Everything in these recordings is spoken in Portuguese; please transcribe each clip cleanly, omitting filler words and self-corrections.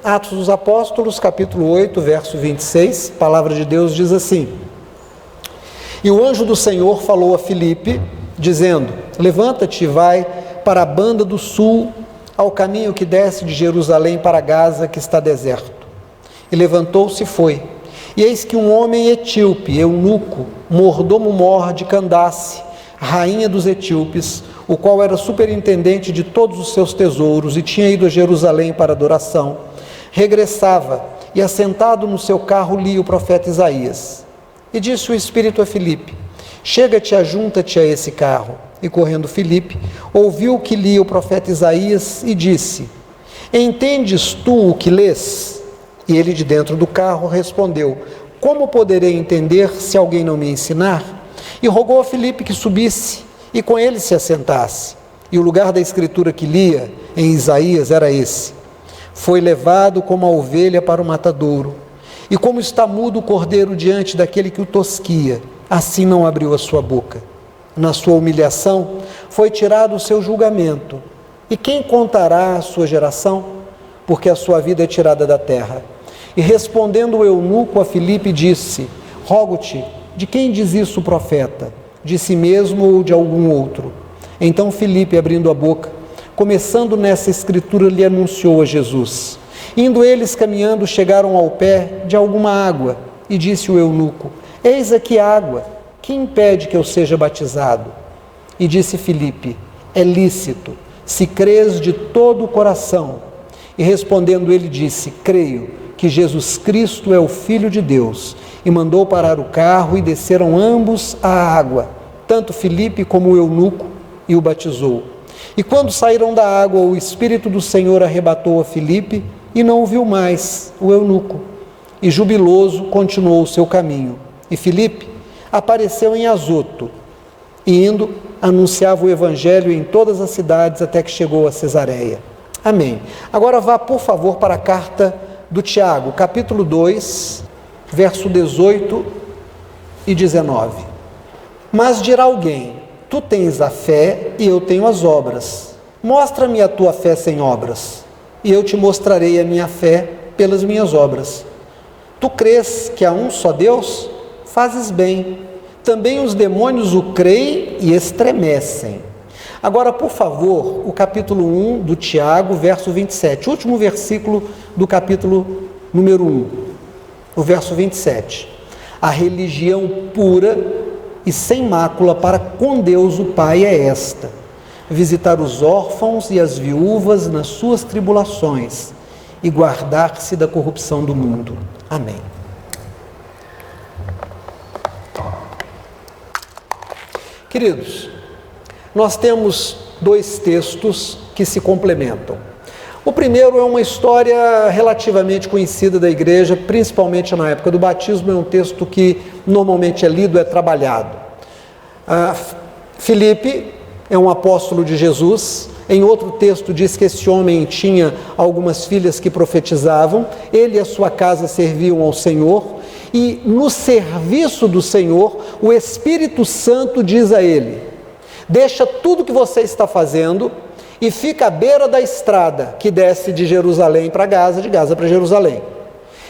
Atos dos Apóstolos, capítulo 8, verso 26, a palavra de Deus diz assim: E o anjo do Senhor falou a Filipe, dizendo: Levanta-te e vai para a banda do sul, ao caminho que desce de Jerusalém para Gaza, que está deserto. E levantou-se e foi. E eis que um homem etíope, eunuco, mordomo-mor de Candace, rainha dos etíopes, o qual era superintendente de todos os seus tesouros e tinha ido a Jerusalém para adoração, regressava e, assentado no seu carro, lia o profeta Isaías. E disse o Espírito a Filipe: Chega-te, ajunta-te a esse carro. E correndo Filipe, ouviu o que lia o profeta Isaías e disse: Entendes tu o que lês? E ele de dentro do carro respondeu: Como poderei entender se alguém não me ensinar? E rogou a Filipe que subisse e com ele se assentasse. E o lugar da escritura que lia em Isaías era esse: Foi levado como a ovelha para o matadouro, e como está mudo o cordeiro diante daquele que o tosquia, assim não abriu a sua boca. Na sua humilhação foi tirado o seu julgamento. E quem contará a sua geração? Porque a sua vida é tirada da terra. E respondendo o eunuco a Filipe, disse: Rogo-te, de quem diz isso o profeta? De si mesmo ou de algum outro? Então Filipe, abrindo a boca, começando nessa escritura, lhe anunciou a Jesus. Indo eles caminhando, chegaram ao pé de alguma água, e disse o eunuco: Eis aqui água, que impede que eu seja batizado? E disse Filipe: É lícito, se crês de todo o coração. E respondendo ele disse: Creio que Jesus Cristo é o Filho de Deus. E mandou parar o carro e desceram ambos à água, tanto Filipe como o eunuco, e o batizou. E quando saíram da água, o Espírito do Senhor arrebatou a Filipe e não o viu mais, o eunuco. E jubiloso continuou o seu caminho. E Filipe apareceu em Azoto, e indo, anunciava o evangelho em todas as cidades até que chegou a Cesareia. Amém. Agora vá, por favor, para a carta do Tiago, capítulo 2, verso 18 e 19. Mas dirá alguém: Tu tens a fé e eu tenho as obras. Mostra-me a tua fé sem obras, e eu te mostrarei a minha fé pelas minhas obras. Tu crês que há um só Deus? Fazes bem. Também os demônios o creem e estremecem. Agora, por favor, o capítulo 1 do Tiago, verso 27, último versículo do capítulo número 1, o verso 27. A religião pura e sem mácula para com Deus o Pai é esta: visitar os órfãos e as viúvas nas suas tribulações e guardar-se da corrupção do mundo. Amém. Queridos, nós temos dois textos que se complementam. O primeiro é uma história relativamente conhecida da igreja, principalmente na época do batismo. É um texto que normalmente é lido, é trabalhado. Filipe é um apóstolo de Jesus. Em outro texto diz que esse homem tinha algumas filhas que profetizavam. Ele e a sua casa serviam ao Senhor. E no serviço do Senhor, o Espírito Santo diz a ele: Deixa tudo que você está fazendo e fica à beira da estrada que desce de Jerusalém para Gaza, de Gaza para Jerusalém.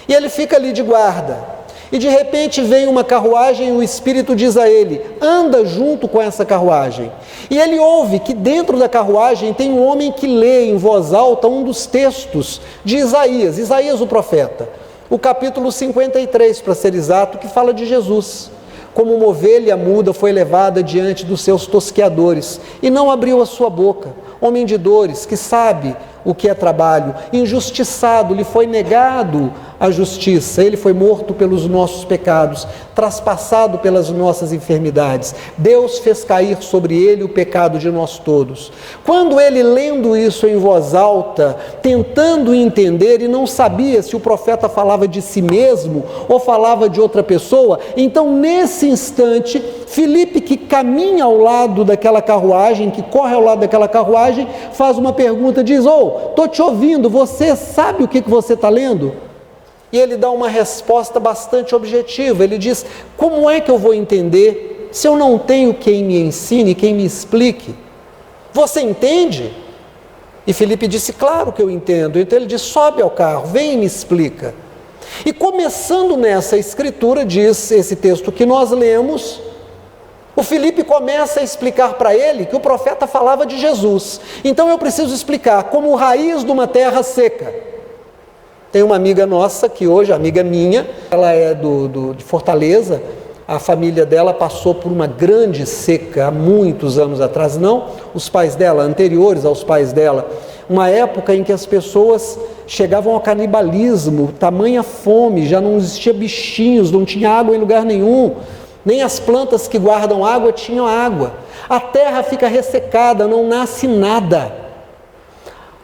E ele fica ali de guarda. E de repente vem uma carruagem e o Espírito diz a ele: Anda junto com essa carruagem. E ele ouve que dentro da carruagem tem um homem que lê em voz alta um dos textos de Isaías, Isaías o profeta. O capítulo 53, para ser exato, que fala de Jesus. Como uma ovelha muda foi levada diante dos seus tosqueadores e não abriu a sua boca. Homem de dores, que sabe o que é trabalho, injustiçado, lhe foi negado a justiça, ele foi morto pelos nossos pecados, traspassado pelas nossas enfermidades. Deus fez cair sobre ele o pecado de nós todos. Quando ele, lendo isso em voz alta, tentando entender, e não sabia se o profeta falava de si mesmo ou falava de outra pessoa, então nesse instante, Filipe, que caminha ao lado daquela carruagem, que corre ao lado daquela carruagem, faz uma pergunta, diz: estou te ouvindo, você sabe o que você está lendo? E ele dá uma resposta bastante objetiva. Ele diz: como é que eu vou entender se eu não tenho quem me ensine, quem me explique? Você entende? E Filipe disse: claro que eu entendo. Então ele disse: sobe ao carro, vem e me explica. E começando nessa escritura, diz esse texto que nós lemos, o Filipe começa a explicar para ele que o profeta falava de Jesus. Então eu preciso explicar como raiz de uma terra seca. Tem uma amiga nossa que hoje, amiga minha, ela é de Fortaleza. A família dela passou por uma grande seca há muitos anos atrás, não os pais dela, anteriores aos pais dela, uma época em que as pessoas chegavam ao canibalismo, tamanha fome, já não existia bichinhos, não tinha água em lugar nenhum, nem as plantas que guardam água tinham água, a terra fica ressecada, não nasce nada.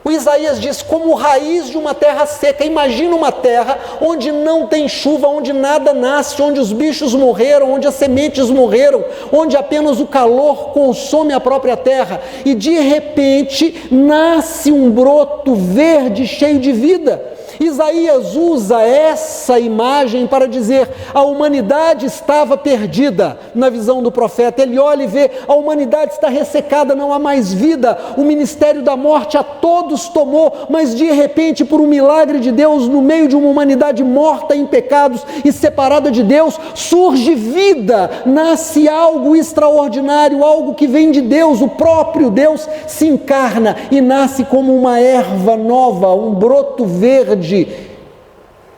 O Isaías diz: como raiz de uma terra seca. Imagina uma terra onde não tem chuva, onde nada nasce, onde os bichos morreram, onde as sementes morreram, onde apenas o calor consome a própria terra. E de repente nasce um broto verde cheio de vida. Isaías usa essa imagem para dizer: a humanidade estava perdida na visão do profeta. Ele olha e vê: a humanidade está ressecada, não há mais vida, o ministério da morte a todos tomou, mas de repente, por um milagre de Deus, no meio de uma humanidade morta em pecados e separada de Deus, surge vida, nasce algo extraordinário, algo que vem de Deus. O próprio Deus se encarna e nasce como uma erva nova, um broto verde,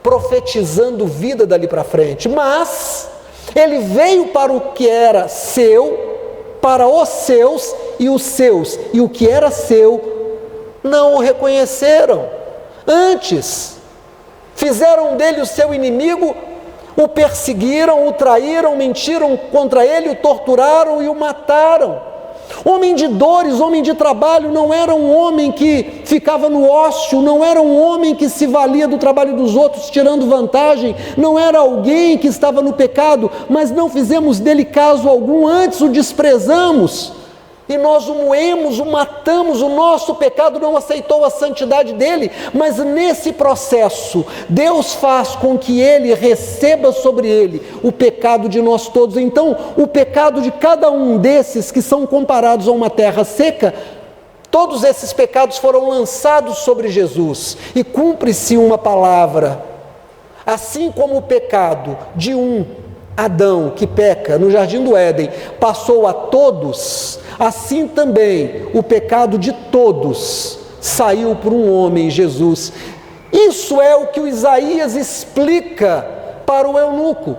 profetizando vida dali para frente. Mas ele veio para o que era seu, para os seus, e o que era seu não o reconheceram. Antes fizeram dele o seu inimigo, o perseguiram, o traíram, mentiram contra ele, o torturaram e o mataram. Homem de dores, homem de trabalho, não era um homem que ficava no ócio, não era um homem que se valia do trabalho dos outros tirando vantagem, não era alguém que estava no pecado, mas não fizemos dele caso algum, antes o desprezamos e nós o moemos, o matamos. O nosso pecado não aceitou a santidade dele, mas nesse processo Deus faz com que ele receba sobre ele o pecado de nós todos. Então o pecado de cada um desses que são comparados a uma terra seca, todos esses pecados foram lançados sobre Jesus, e cumpre-se uma palavra: assim como o pecado de um Adão que peca no jardim do Éden passou a todos, assim também o pecado de todos saiu por um homem, Jesus. Isso é o que o Isaías explica para o eunuco.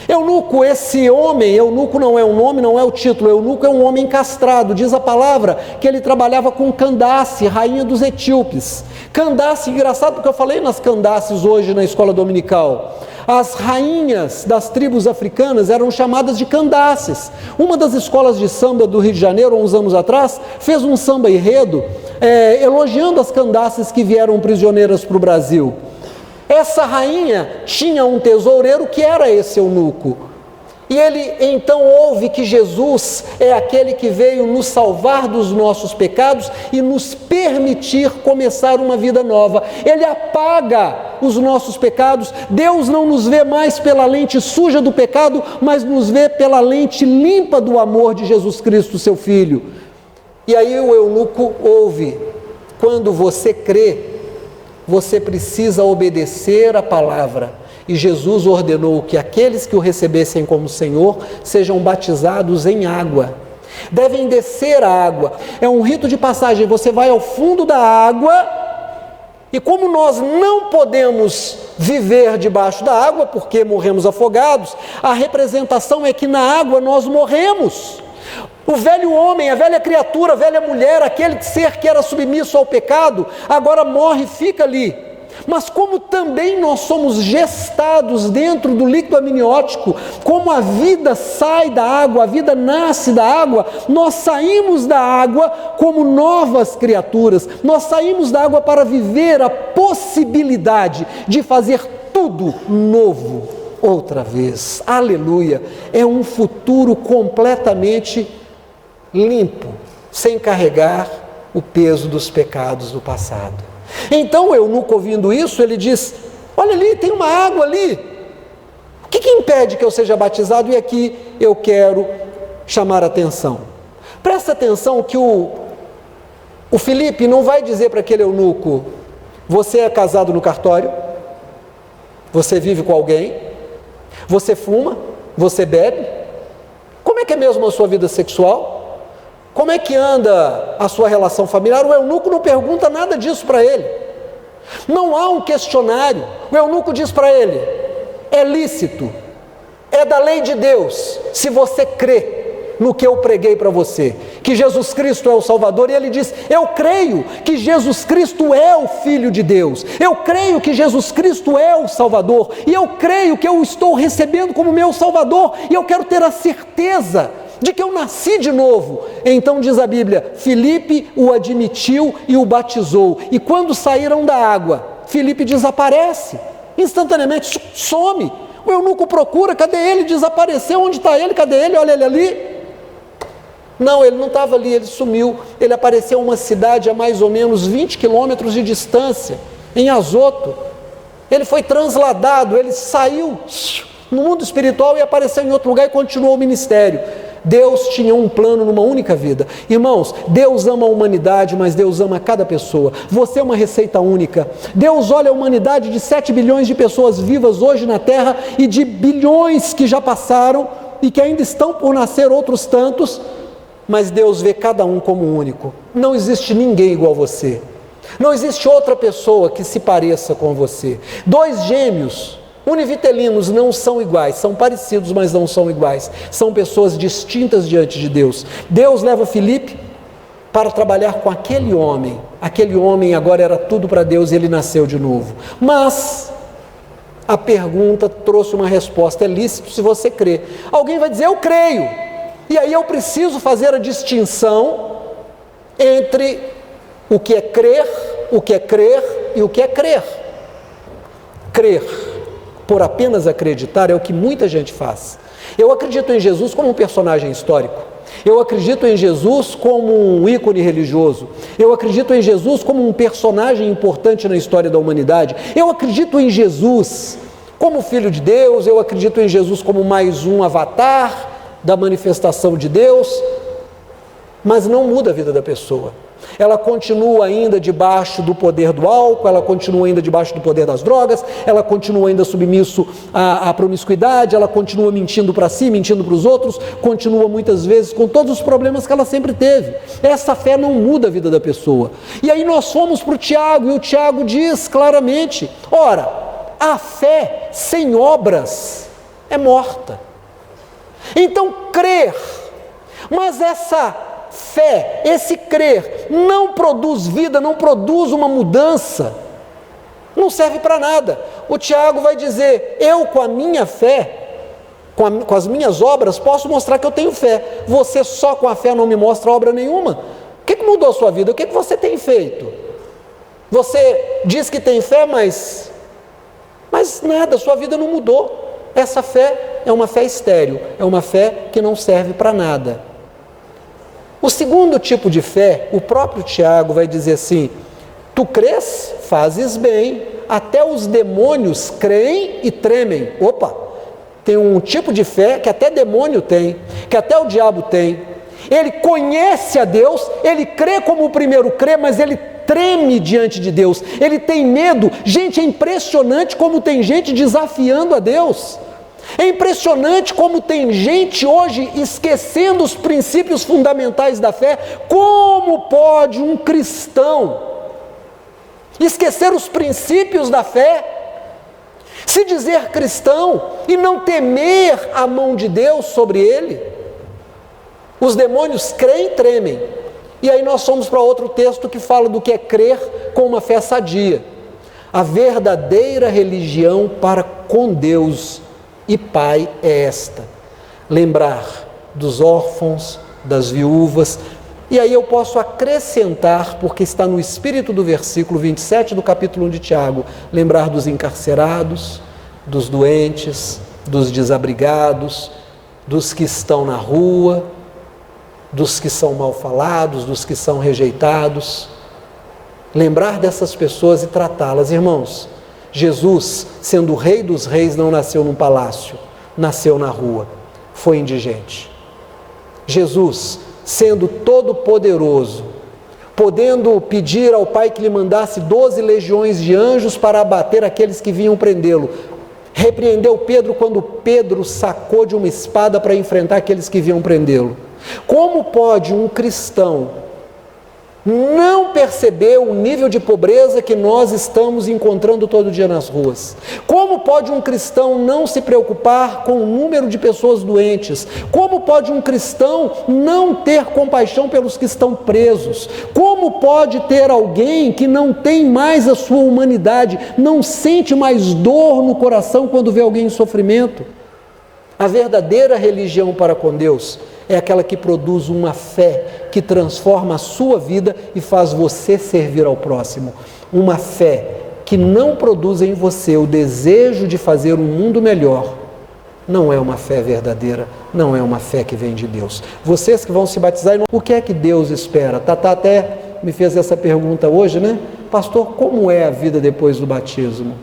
Eunuco, esse homem, eunuco não é um nome, não é o título, eunuco é um homem castrado. Diz a palavra que ele trabalhava com Candace, rainha dos etíopes. Candace, engraçado porque eu falei nas Candaces hoje na escola dominical. As rainhas das tribos africanas eram chamadas de Candaces. Uma das escolas de samba do Rio de Janeiro, uns anos atrás, fez um samba enredo elogiando as Candaces que vieram prisioneiras para o Brasil. Essa rainha tinha um tesoureiro que era esse eunuco. E ele então ouve que Jesus é aquele que veio nos salvar dos nossos pecados e nos permitir começar uma vida nova. Ele apaga os nossos pecados. Deus não nos vê mais pela lente suja do pecado, mas nos vê pela lente limpa do amor de Jesus Cristo, seu Filho. E aí o eunuco ouve: quando você crê, você precisa obedecer a palavra. E Jesus ordenou que aqueles que o recebessem como Senhor sejam batizados em água. Devem descer a água. É um rito de passagem. Você vai ao fundo da água, e como nós não podemos viver debaixo da água porque morremos afogados, a representação é que na água nós morremos. O velho homem, a velha criatura, a velha mulher, aquele ser que era submisso ao pecado, agora morre e fica ali. Mas como também nós somos gestados dentro do líquido amniótico, como a vida sai da água, a vida nasce da água, nós saímos da água como novas criaturas. Nós saímos da água para viver a possibilidade de fazer tudo novo outra vez. Aleluia! É um futuro completamente limpo, sem carregar o peso dos pecados do passado. Então o eunuco, ouvindo isso, ele diz: olha ali, tem uma água ali, o que impede que eu seja batizado? E aqui eu quero chamar a atenção. Presta atenção que o O Filipe não vai dizer para aquele eunuco: você é casado no cartório? Você vive com alguém? Você fuma? Você bebe? Como é que é mesmo a sua vida sexual? Como é que anda a sua relação familiar? O eunuco não pergunta nada disso para ele. Não há um questionário. O eunuco diz para ele: é lícito, é da lei de Deus, se você crê no que eu preguei para você, que Jesus Cristo é o Salvador. E ele diz: eu creio que Jesus Cristo é o Filho de Deus, eu creio que Jesus Cristo é o Salvador, e eu creio que eu o estou recebendo como meu Salvador, e eu quero ter a certeza de que eu nasci de novo. Então diz a Bíblia, Filipe o admitiu e o batizou, e quando saíram da água, Filipe desaparece, instantaneamente some. O eunuco procura: cadê ele? Desapareceu. Onde está ele? Cadê ele? Olha ele ali. Não, ele não estava ali, ele sumiu. Ele apareceu em uma cidade a mais ou menos 20 quilômetros de distância, em Azoto. Ele foi transladado, ele saiu no mundo espiritual e apareceu em outro lugar e continuou o ministério. Deus tinha um plano numa única vida. Irmãos, Deus ama a humanidade, mas Deus ama cada pessoa. Você é uma receita única. Deus olha a humanidade de 7 bilhões de pessoas vivas hoje na Terra e de bilhões que já passaram e que ainda estão por nascer outros tantos, mas Deus vê cada um como único. Não existe ninguém igual a você. Não existe outra pessoa que se pareça com você. 2 gêmeos univitelinos não são iguais, são parecidos, mas não são iguais. São pessoas distintas diante de Deus. Deus leva Filipe para trabalhar com aquele homem. Aquele homem agora era tudo para Deus e ele nasceu de novo. Mas a pergunta trouxe uma resposta: é lícito se você crê. Alguém vai dizer: eu creio. E aí eu preciso fazer a distinção entre o que é crer, o que é crer e o que é crer. Crer por apenas acreditar é o que muita gente faz. Eu acredito em Jesus como um personagem histórico. Eu acredito em Jesus como um ícone religioso. Eu acredito em Jesus como um personagem importante na história da humanidade. Eu acredito em Jesus como Filho de Deus. Eu acredito em Jesus como mais um avatar da manifestação de Deus, mas não muda a vida da pessoa. Ela continua ainda debaixo do poder do álcool, ela continua ainda debaixo do poder das drogas, ela continua ainda submisso à promiscuidade, ela continua mentindo para si, mentindo para os outros, continua muitas vezes com todos os problemas que ela sempre teve. Essa fé não muda a vida da pessoa. E aí nós fomos para o Tiago, e o Tiago diz claramente: ora, a fé sem obras é morta. Então crer, mas essa fé, esse crer, não produz vida, não produz uma mudança, não serve para nada. O Tiago vai dizer: eu com a minha fé, com as minhas obras, posso mostrar que eu tenho fé. Você só com a fé não me mostra obra nenhuma. O que mudou a sua vida? O que você tem feito? Você diz que tem fé, mas nada, sua vida não mudou. Essa fé é uma fé estéril, é uma fé que não serve para nada. O segundo tipo de fé, o próprio Tiago vai dizer assim: tu crês, fazes bem, até os demônios creem e tremem. Opa, tem um tipo de fé que até demônio tem, que até o diabo tem. Ele conhece a Deus, ele crê como o primeiro crê, mas ele treme diante de Deus, ele tem medo. Gente, é impressionante como tem gente desafiando a Deus. É impressionante como tem gente hoje esquecendo os princípios fundamentais da fé. Como pode um cristão esquecer os princípios da fé, se dizer cristão e não temer a mão de Deus sobre ele? Os demônios creem e tremem. E aí nós somos para outro texto que fala do que é crer com uma fé sadia. A verdadeira religião para com Deus e Pai é esta: lembrar dos órfãos, das viúvas. E aí eu posso acrescentar, porque está no espírito do versículo 27 do capítulo 1 de Tiago, lembrar dos encarcerados, dos doentes, dos desabrigados, dos que estão na rua, dos que são mal falados, dos que são rejeitados. Lembrar dessas pessoas e tratá-las. Irmãos, Jesus, sendo o Rei dos Reis, não nasceu num palácio, nasceu na rua, foi indigente. Jesus, sendo todo-poderoso, podendo pedir ao Pai que lhe mandasse 12 legiões de anjos para abater aqueles que vinham prendê-lo. Repreendeu Pedro quando Pedro sacou de uma espada para enfrentar aqueles que vinham prendê-lo. Como pode um cristão não perceber o nível de pobreza que nós estamos encontrando todo dia nas ruas? Como pode um cristão não se preocupar com o número de pessoas doentes? Como pode um cristão não ter compaixão pelos que estão presos? Como pode ter alguém que não tem mais a sua humanidade, não sente mais dor no coração quando vê alguém em sofrimento? A verdadeira religião para com Deus é aquela que produz uma fé que transforma a sua vida e faz você servir ao próximo. Uma fé que não produz em você o desejo de fazer um mundo melhor. Não é uma fé verdadeira, não é uma fé que vem de Deus. Vocês que vão se batizar, o que é que Deus espera? Tatá até me fez essa pergunta hoje, né? Pastor, como é a vida depois do batismo?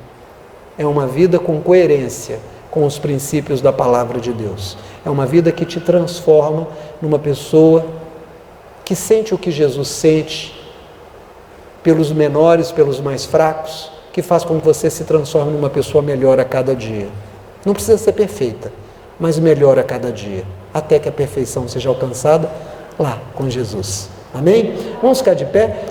É uma vida com coerência com os princípios da palavra de Deus. É uma vida que te transforma numa pessoa que sente o que Jesus sente, pelos menores, pelos mais fracos, que faz com que você se transforme numa pessoa melhor a cada dia. Não precisa ser perfeita, mas melhor a cada dia, até que a perfeição seja alcançada lá com Jesus. Amém? Vamos ficar de pé?